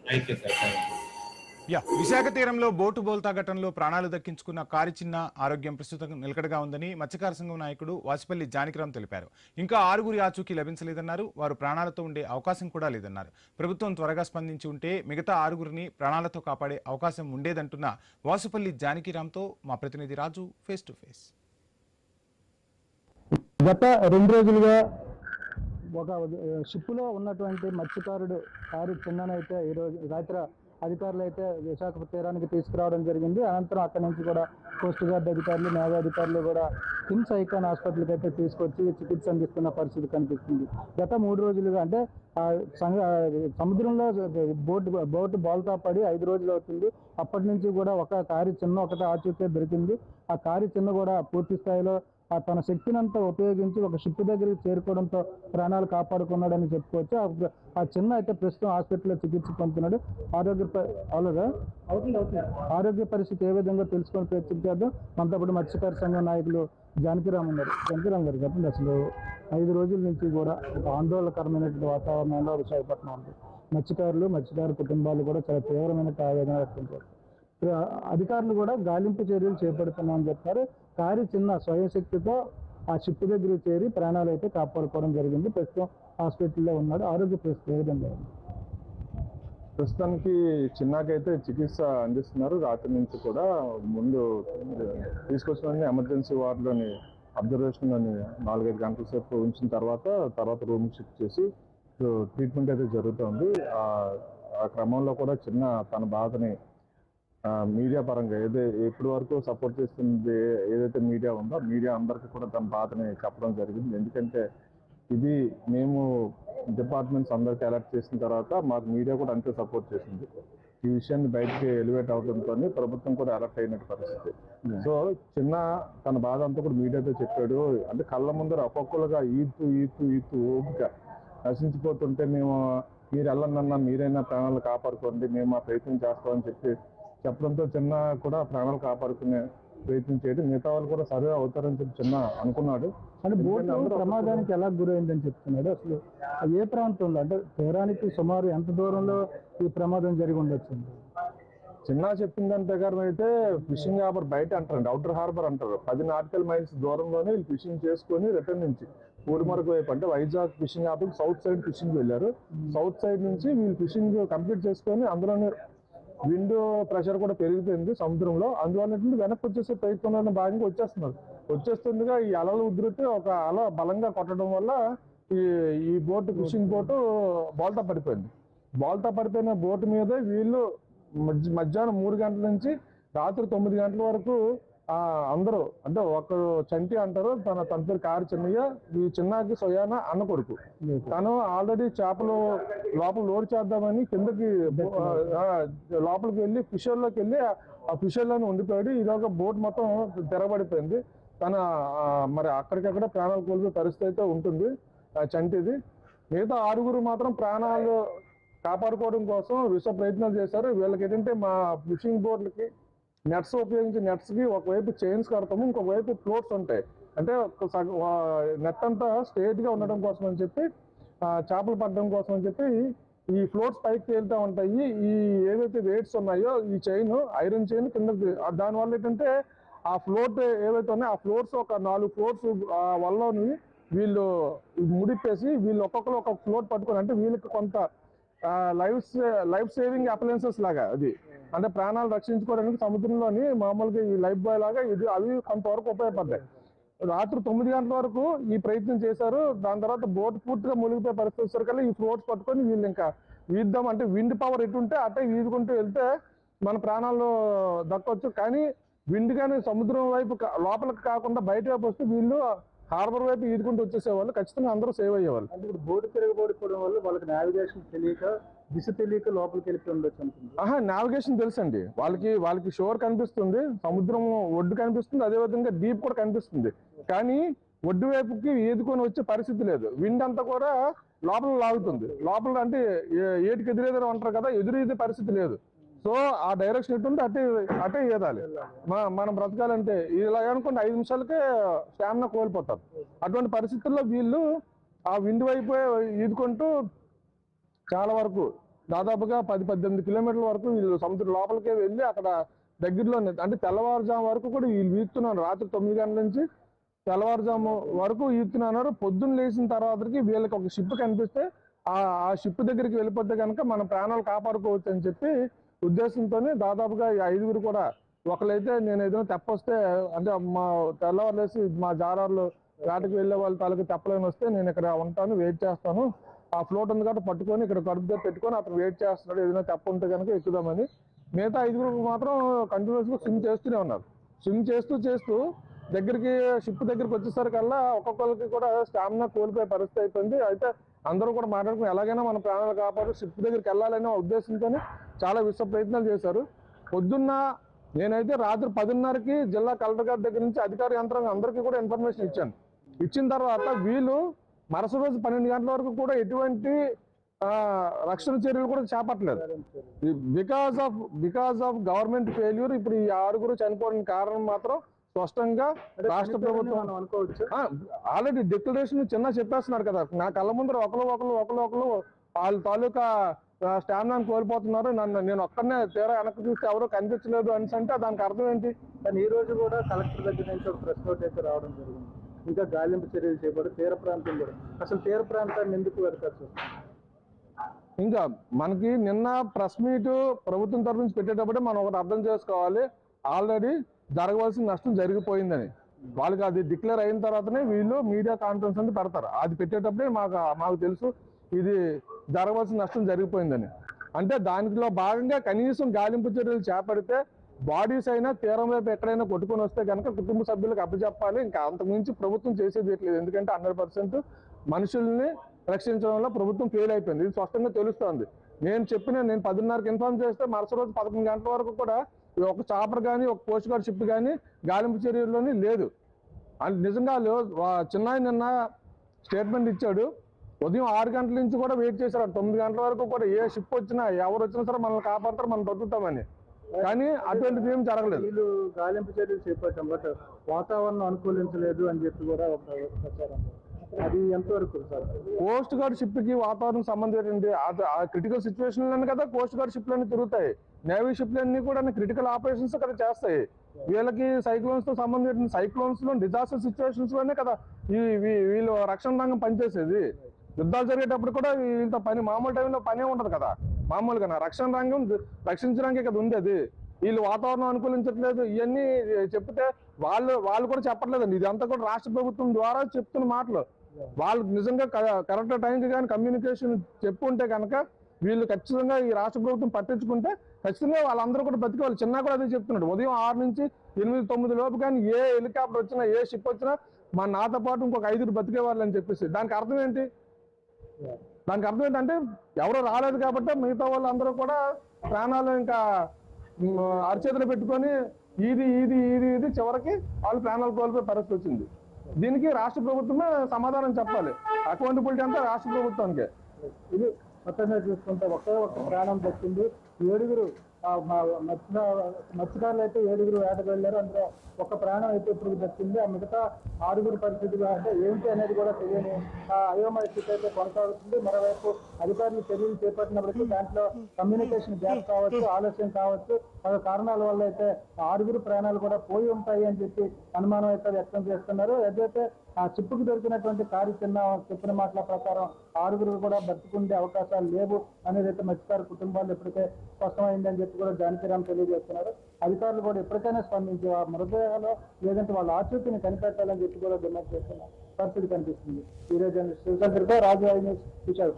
Thank you sir, thank you. Visakha తీరంలో boat బోల్తా ఘటనలో ప్రాణాలు దక్కించుకున్న కారి చిన్న ఆరోగ్యం ప్రస్తుతం నిలకడగా ఉందని మత్స్యకార సంఘం నాయకుడు వాసిపల్లి జానకిరాం తెలిపారు. ఇంకా 6 ఆచూకీ లభించలేదన్నారు. వారు ప్రాణాలతో ఉండే అవకాశం కూడా లేదన్నారు. ప్రభుత్వం త్వరగా స్పందించి ఉంటే మిగతా 6 ప్రాణాలతో కాపాడే అవకాశం ఉండేదంటున్న వాసిపల్లి జానకిరాంతో మా ప్రతినిధి రాజు ఫేస్ టు ఫేస్. గత 2 రోజులుగా ఒక షిప్లో ఉన్నటువంటి మత్స్యకారుడు కారు చిన్ననైతే ఈరోజు రాత్రి అధికారులు అయితే విశాఖ తీరానికి తీసుకురావడం జరిగింది. అనంతరం అక్కడి నుంచి కూడా కోస్ట్ గార్డ్ అధికారులు, నేవీ అధికారులు కూడా కిమ్స్ ఐకాన్ హాస్పిటల్కి అయితే తీసుకొచ్చి చికిత్స అందిస్తున్న పరిస్థితి కనిపిస్తుంది. గత 3 రోజులుగా అంటే సముద్రంలో బోటు బోల్తా పడి 5 రోజులు అవుతుంది. అప్పటి నుంచి కూడా ఒక కారు చిన్న ఒకటి ఆచూకీ దొరికింది. ఆ కారు చిన్న కూడా పూర్తి స్థాయిలో తన శక్తినంతా ఉపయోగించి ఒక షిప్ దగ్గరికి చేరుకోవడంతో ప్రాణాలు కాపాడుకున్నాడని చెప్పుకోవచ్చు. ఆ చిన్న అయితే ప్రస్తుతం హాస్పిటల్లో చికిత్స పొందుతున్నాడు. ఆరోగ్య పరిస్థితి ఏ విధంగా తెలుసుకొని ప్రయత్నం చేద్దాం. మనతో పాటు మత్స్యకార సంఘం నాయకులు జానకిరామ్ ఉన్నారు. జానకిరామ్ గారు చెప్పండి, అసలు 5 రోజుల నుంచి కూడా ఒక ఆందోళనకరమైనటువంటి వాతావరణంలో విశాఖపట్నం ఉంది. మత్స్యకార కుటుంబాలు కూడా చాలా తీవ్రమైన ఆవేదన వ్యక్తం చేస్తారు. అధికారులు కూడా గాలింపు చర్యలు చేపడుతున్నామని చెప్తారు. కారు చిన్న స్వయం శక్తితో ఆ షిప్ దగ్గరికి చేరి ప్రాణాలు అయితే కాపాడుకోవడం జరిగింది. ప్రస్తుతం హాస్పిటల్లో ఉన్నాడు. ఆరోగ్య పరిస్థితి ఏ విధంగా ఉంది? ప్రస్తుతానికి చిన్నకైతే చికిత్స అందిస్తున్నారు. రాత్రి నుంచి కూడా ముందు తీసుకొచ్చిన ఎమర్జెన్సీ వార్డులోని అబ్జర్వేషన్లోని 4-5 గంటల సేపు ఉంచిన తర్వాత రూమ్ షిఫ్ట్ చేసి ట్రీట్మెంట్ అయితే జరుగుతుంది. ఆ క్రమంలో కూడా చిన్న తన బాధని మీడియా పరంగా ఇప్పటి వరకు సపోర్ట్ చేస్తుంది ఏదైతే మీడియా ఉందో మీడియా అందరికీ కూడా తన బాధని చెప్పడం జరిగింది. ఎందుకంటే ఇది మేము డిపార్ట్మెంట్స్ అందరికీ అలర్ట్ చేసిన తర్వాత మాకు మీడియా కూడా అంతే సపోర్ట్ చేసింది. ఈ విషయాన్ని బయటకి ఎలివేట్ అవడంతో ప్రభుత్వం కూడా అలర్ట్ అయినట్టు పరిస్థితి. సో చిన్న తన బాధ అంతా కూడా మీడియాతో చెప్పాడు. అంటే కళ్ళ ముందర ఒక్కొక్కరుగా ఈతు ఓపిక నశించిపోతుంటే మీరు వెళ్ళనన్నా మీరైనా ప్రాణాలు కాపాడుకోండి, మేము ఆ ప్రయత్నం చేస్తామని చెప్పడంతో చిన్న కూడా ప్రాణాలు కాపాడుకునే ప్రయత్నం చేయడం, మిగతా వాళ్ళు కూడా సర్వే అవుతారని చెప్పి చిన్న అనుకున్నాడు. అంటే బోటు ప్రమాదానికి ఎలా గురైందని చెప్తున్నాడు. అసలు ఏ ప్రాంతంలో, అంటే తీరానికి సుమారు ఎంత దూరంలో ఈ ప్రమాదం జరిగి ఉండొచ్చు? చిన్న చెప్పిన దాని ప్రకారం అయితే ఫిషింగ్ హార్బర్ బయట అంటారండి, అవుటర్ హార్బర్ అంటారు. 10 నాటికల్ మైల్స్ దూరంలోనే వీళ్ళు ఫిషింగ్ చేసుకొని రిటర్న్ నుంచి ఊరిమరకు వైపు అంటే Vizag fishing harbour south side fishing వెళ్ళారు. సౌత్ సైడ్ నుంచి వీళ్ళు ఫిషింగ్ కంప్లీట్ చేసుకొని అందులోనే విండ్ ప్రెషర్ కూడా పెరిగిపోయింది సముద్రంలో. అందువల్ల వెనక్కి వచ్చేసే ప్రయత్నంలో భాగంగా వచ్చేస్తుండగా ఈ అలల ఉధృతి ఒక అల బలంగా కొట్టడం వల్ల ఈ బోటు ఫిషింగ్ బోటు బోల్తా పడిపోయిన బోటు మీద వీళ్ళు మధ్యాహ్నం 3 గంటల నుంచి రాత్రి 9 గంటల వరకు అందరూ అంటే ఒకరు చంటి అంటారు, తన పేరు కారు చిన్నయ్య. ఈ చిన్నకి సొయాన అన్న కొడుకు. తను ఆల్రెడీ చేపలు లోపల లోడ్ చేద్దామని కిందకి లోపలికి వెళ్ళి ఫిషర్లోకి వెళ్ళి ఆ ఫిషర్లోనే ఉండిపోయాడు. ఇదొక బోట్ మొత్తం తెరబడిపోయింది. తన మరి అక్కడికక్కడ ప్రాణాలు కోల్పోయే పరిస్థితి అయితే ఉంటుంది చంటిది. మిగతా 6 మాత్రం ప్రాణాలు కాపాడుకోవడం కోసం విశ్వ ప్రయత్నాలు చేశారు. వీళ్ళకి ఏంటంటే మా ఫిషింగ్ బోట్లకి నెట్స్ ఉపయోగించి నెట్స్కి ఒకవైపు చైన్స్ కడతాము, ఇంకొక వైపు ఫ్లోట్స్ ఉంటాయి. అంటే నెట్ అంతా స్ట్రేట్గా ఉండడం కోసం అని చెప్పి చేపలు పట్టడం కోసం అని చెప్పి ఈ ఫ్లోట్స్ పైకి తేలుతూ ఉంటాయి. ఈ ఏవైతే వెయిట్స్ ఉన్నాయో ఈ చైన్ ఐరన్ చైన్ కిందకి, దానివల్ల ఏంటంటే ఆ ఫ్లోట్ ఏవైతే ఉన్నాయో ఆ ఫ్లోట్స్ ఒక 4 ఫ్లోట్స్ వల్లని వీళ్ళు ముడిపేసి వీళ్ళు ఒక్కొక్కరు ఒక్కొక్క ఫ్లోట్ పట్టుకొని, అంటే వీళ్ళకి కొంత లైఫ్ సేవింగ్ అప్లయన్సెస్ లాగా అది, అంటే ప్రాణాలు రక్షించుకోవడానికి సముద్రంలోని మామూలుగా ఈ లైఫ్ బాయ్ లాగా అవి కొంతవరకు ఉపయోగపడ్డాయి. రాత్రి 9 గంటల వరకు ఈ ప్రయత్నం చేశారు. దాని తర్వాత బోట్ పూర్తిగా మునిగిపోయే పరిస్థితి వచ్చేసరికల్లా ఈ ఫ్లోట్స్ పట్టుకొని వీళ్ళు ఇంకా ఈద్దాం అంటే విండ్ పవర్ ఎటుంటే అటే ఈదుకుంటూ వెళ్తే మన ప్రాణాలు దక్కొచ్చు. కానీ విండ్ కానీ సముద్రం వైపు లోపలికి కాకుండా బయట వైపు వస్తే వీళ్ళు హార్బర్ వైపు ఈదుకుంటూ వచ్చేసేవాళ్ళు. ఖచ్చితంగా అందరూ సేవ్ అయ్యేవాళ్ళు. అంటే ఇప్పుడు బోటు తిరగబడిపోవడం వల్ల వాళ్ళకి నావిగేషన్ దిశ తెలియక లోపలికి వెళ్ళి ఉండొచ్చు అనుకుంటున్నారు. నావిగేషన్ తెలుసండి వాళ్ళకి షోర్ కనిపిస్తుంది, సముద్రం ఒడ్డు కనిపిస్తుంది, అదేవిధంగా డీప్ కూడా కనిపిస్తుంది. కానీ ఒడ్డు వైపుకి ఈదుకొని వచ్చే పరిస్థితి లేదు. విండ్ అంతా కూడా లోపల లాగుతుంది. లోపల అంటే ఏటికి ఎదురెదురు అంటారు కదా, ఎదురీదే పరిస్థితి లేదు. సో ఆ డైరెక్షన్ ఎట్టుంటే అటే ఈదాలి. మనం బ్రతకాలంటే ఇలా అనుకుంటే 5 నిమిషాలకే స్టామినా కోల్పోతారు. అటువంటి పరిస్థితుల్లో వీళ్ళు ఆ విండ్ వైపు ఈదుకుంటూ చాలా వరకు దాదాపుగా 10-18 కిలోమీటర్ల వరకు వీళ్ళు సముద్రం లోపలికే వెళ్ళి అక్కడ దగ్గరలోనే అంటే తెల్లవారుజాము వరకు కూడా వీళ్ళు వీక్తున్నారు. రాత్రి 9 గంటల నుంచి తెల్లవారుజాము వరకు ఈదుతున్నారు. పొద్దున్న లేచిన తర్వాతకి వీళ్ళకి ఒక షిప్ కనిపిస్తే ఆ షిప్ దగ్గరికి వెళ్ళిపోతే కనుక మన ప్రాణాలు కాపాడుకోవచ్చు అని చెప్పి ఉద్దేశంతోనే దాదాపుగా ఈ 5గురు కూడా ఒకళ్ళైతే నేను ఏదైనా తెప్పొస్తే అంటే మా తెల్లవారులేసి మా జారార్లు వేటకి వెళ్ళే వాళ్ళ తాలూకు తెప్పలేని వస్తే నేను ఇక్కడ ఉంటాను, వెయిట్ చేస్తాను, ఆ ఫ్లోట్ ఉంది కాబట్టి పట్టుకొని ఇక్కడ కడుపు దగ్గర పెట్టుకొని అతను వెయిట్ చేస్తున్నాడు, ఏదైనా తెప్ప ఉంటే కనుక ఎక్కుదామని. మిగతా 5గురు మాత్రం కంటిన్యూస్గా స్విమ్ చేస్తూనే ఉన్నారు. స్విమ్ చేస్తూ దగ్గరికి షిప్ దగ్గరికి వచ్చేసరికల్లా ఒక్కొక్కరికి కూడా స్టామినా కోల్పోయే పరిస్థితి అయిపోయింది. అయితే అందరూ కూడా మాట్లాడుకుని ఎలాగైనా మన ప్రాణాలు కాపాడు షిప్ దగ్గరికి వెళ్ళాలనే ఉద్దేశంతోనే చాలా విశ్వ ప్రయత్నాలు చేశారు. పొద్దున్న నేనైతే రాత్రి 10:30కి జిల్లా కలెక్టర్ గారి దగ్గర నుంచి అధికార యంత్రాంగం అందరికీ కూడా ఇన్ఫర్మేషన్ ఇచ్చాను. ఇచ్చిన తర్వాత వీళ్ళు మరుసటి రోజు 12 గంటల వరకు కూడా ఎటువంటి రక్షణ చర్యలు కూడా చేపట్టలేదు. బికాస్ ఆఫ్ గవర్నమెంట్ ఫెయిల్యూర్ ఇప్పుడు ఈ 6గురు చనిపోవడానికి కారణం మాత్రం స్పష్టంగా రాష్ట్ర ప్రభుత్వం అనుకోవచ్చు. ఆల్రెడీ డిక్లరేషన్ చిన్న చెప్పేస్తున్నారు కదా, నా కళ్ళ ముందర ఒకరు వాళ్ళ తాలూకా స్టామినాను కోల్పోతున్నారు, నేను ఒక్కడనే తీరా వెనక్కి చూస్తే ఎవరో కనిపించలేదు అని అంటే దానికి అర్థం ఏంటి? కానీ ఈ రోజు కూడా కలెక్టర్ దగ్గర నుంచి ఒక ప్రెస్ నోట్ అయితే రావడం జరిగింది. ఇంకా గాలింపు చర్యలు చేపడి తీర ప్రాంతం కూడా అసలు తీర ప్రాంతాన్ని ఎందుకు వెతకాల్సి వస్తుంది? ఇంకా మనకి నిన్న ప్రెస్ మీట్ ప్రభుత్వం తరఫు నుంచి పెట్టేటప్పుడే మనం ఒకటి అర్థం చేసుకోవాలి, ఆల్రెడీ జరగవలసిన నష్టం జరిగిపోయిందని. వాళ్ళకి అది డిక్లేర్ అయిన తర్వాతనే వీళ్ళు మీడియా కాన్ఫరెన్స్ అని పెడతారు. అది పెట్టేటప్పుడే మాకు తెలుసు ఇది జరగవలసిన నష్టం జరిగిపోయిందని. అంటే దానిలో భాగంగా కనీసం గాలింపు చర్యలు చేపడితే బాడీస్ అయినా తీరం వైపు ఎక్కడైనా కొట్టుకొని వస్తే కనుక కుటుంబ సభ్యులకు అప్పచెప్పాలి. ఇంకా అంతకుమించి ప్రభుత్వం చేసేది లేదు. ఎందుకంటే 100% మనుషుల్ని రక్షించడంలో ప్రభుత్వం ఫెయిల్ అయిపోయింది. ఇది స్పష్టంగా తెలుస్తోంది. నేను 10:30కి ఇన్ఫార్మ్ చేస్తే మరుసటి రోజు 11 గంటల వరకు కూడా ఒక చాపర్ కానీ ఒక కోస్ట్ గార్డ్ షిప్ కానీ గాలింపు చర్యల్లోని లేదు. అంటే నిజంగా చిన్న నిన్న స్టేట్మెంట్ ఇచ్చాడు. ఉదయం 6 గంటల నుంచి కూడా వెయిట్ చేశారు. 9 గంటల వరకు కూడా ఏ షిప్ వచ్చినా ఎవరు వచ్చినా సరే మనల్ని కాపాడతారు, మనం బతుకుతామని. కానీ అటువంటిది ఏం జరగలేదు. వీళ్ళు గాలింపు చర్యలు చేపట్టాం, బట్ వాతావరణం అనుకూలించలేదు అని చెప్పి కూడా ఒక ప్రచారం. అది ఎంతవరకు సార్? కోస్ట్ గార్డ్ షిప్ కి వాతావరణం సంబంధం ఏంటంటే ఆ క్రిటికల్ సిచ్యువేషన్ లోనే కదా కోస్ట్ గార్డ్ షిప్లన్నీ తిరుగుతాయి. నేవీ షిప్లన్నీ కూడా క్రిటికల్ ఆపరేషన్స్ కదా చేస్తాయి. వీళ్ళకి సైక్లోన్స్ తో సంబంధం ఏంటంటే సైక్లోన్స్ లో డిజాస్టర్ సిచ్యువేషన్స్ లోనే కదా వీళ్ళు రక్షణ రంగం పనిచేసేది. యుద్ధాలు జరిగేటప్పుడు కూడా వీళ్ళతో పని మామూలు టైంలో పనే ఉండదు కదా. మామూలుగా రక్షణ రంగం రక్షించడానికి కదా ఉంది. అది వీళ్ళు వాతావరణం అనుకూలించట్లేదు ఇవన్నీ చెప్తే వాళ్ళు కూడా చెప్పట్లేదండి. ఇదంతా కూడా రాష్ట్ర ప్రభుత్వం ద్వారా చెప్తున్న మాటలు. వాళ్ళు నిజంగా కరెక్ట్ టైంకి కానీ కమ్యూనికేషన్ చెప్పుంటే కనుక వీళ్ళు ఖచ్చితంగా ఈ రాష్ట్ర ప్రభుత్వం పట్టించుకుంటే ఖచ్చితంగా వాళ్ళందరూ కూడా బతికేవాళ్ళు. చిన్న కూడా అదే చెప్తున్నాడు. ఉదయం 6 నుంచి 8-9 లోపు కానీ ఏ హెలికాప్టర్ వచ్చినా ఏ షిప్ వచ్చినా నాతో పాటు ఇంకొక 5 బతికేవాళ్ళు అని చెప్పేసి దానికి అర్థం ఏంటి? దానికి అర్థం ఏంటంటే ఎవరో రాలేదు కాబట్టి మిగతా వాళ్ళందరూ కూడా ప్రాణాలు ఇంకా అరచేతులు పెట్టుకొని ఇది చివరికి వాళ్ళు ప్రాణాలు కోల్పోయే పరిస్థితి వచ్చింది. దీనికి రాష్ట్ర ప్రభుత్వమే సమాధానం చెప్పాలి. అకౌంటబిలిటీ అంతా రాష్ట్ర ప్రభుత్వానికే. ఇది మొత్తంగా చూసుకుంటే ఒక్క ప్రాణం దక్కింది. 7గురు మత్స్యకారులు అయితే 7గురు వేటకు వెళ్ళారు. అందులో ఒక ప్రాణం అయితే ఇప్పుడు దక్కింది. ఆ మిగతా 6గురు పరిస్థితిగా అంటే ఏంటి అనేది కూడా తెలియని అయోమయ స్థితి అయితే కొనసాగుతుంది. మరోవైపు అధికారులు చర్యలు చేపట్టినప్పటికీ దాంట్లో కమ్యూనికేషన్ గ్యాప్ కావచ్చు, ఆలస్యం కావచ్చు, పలు కారణాల వల్ల అయితే 6గురు ప్రాణాలు కూడా పోయి ఉంటాయి అని చెప్పి అనుమానం అయితే వ్యక్తం చేస్తున్నారు. ఏదైతే ఆ చిప్పుకు దొరికినటువంటి కారు చెప్పిన మాటల ప్రకారం 6గురు కూడా బతుకుండే అవకాశాలు లేవు అనేది అయితే మత్స్యకారు కుటుంబాలు ఇప్పటికే స్పష్టమైందని చెప్పి కూడా జానకిరామ్ తెలియజేస్తున్నారు. అధికారులు కూడా ఎప్పటికైనా స్పందించి ఆ మృతదేహాలు లేదంటే వాళ్ళ ఆచూకీని కనిపెట్టాలని చెప్పి కూడా డిమాండ్ చేస్తున్న పరిస్థితి కనిపిస్తుంది. ఈ రోజు శివశంకర్తో రాజు విశాఖ.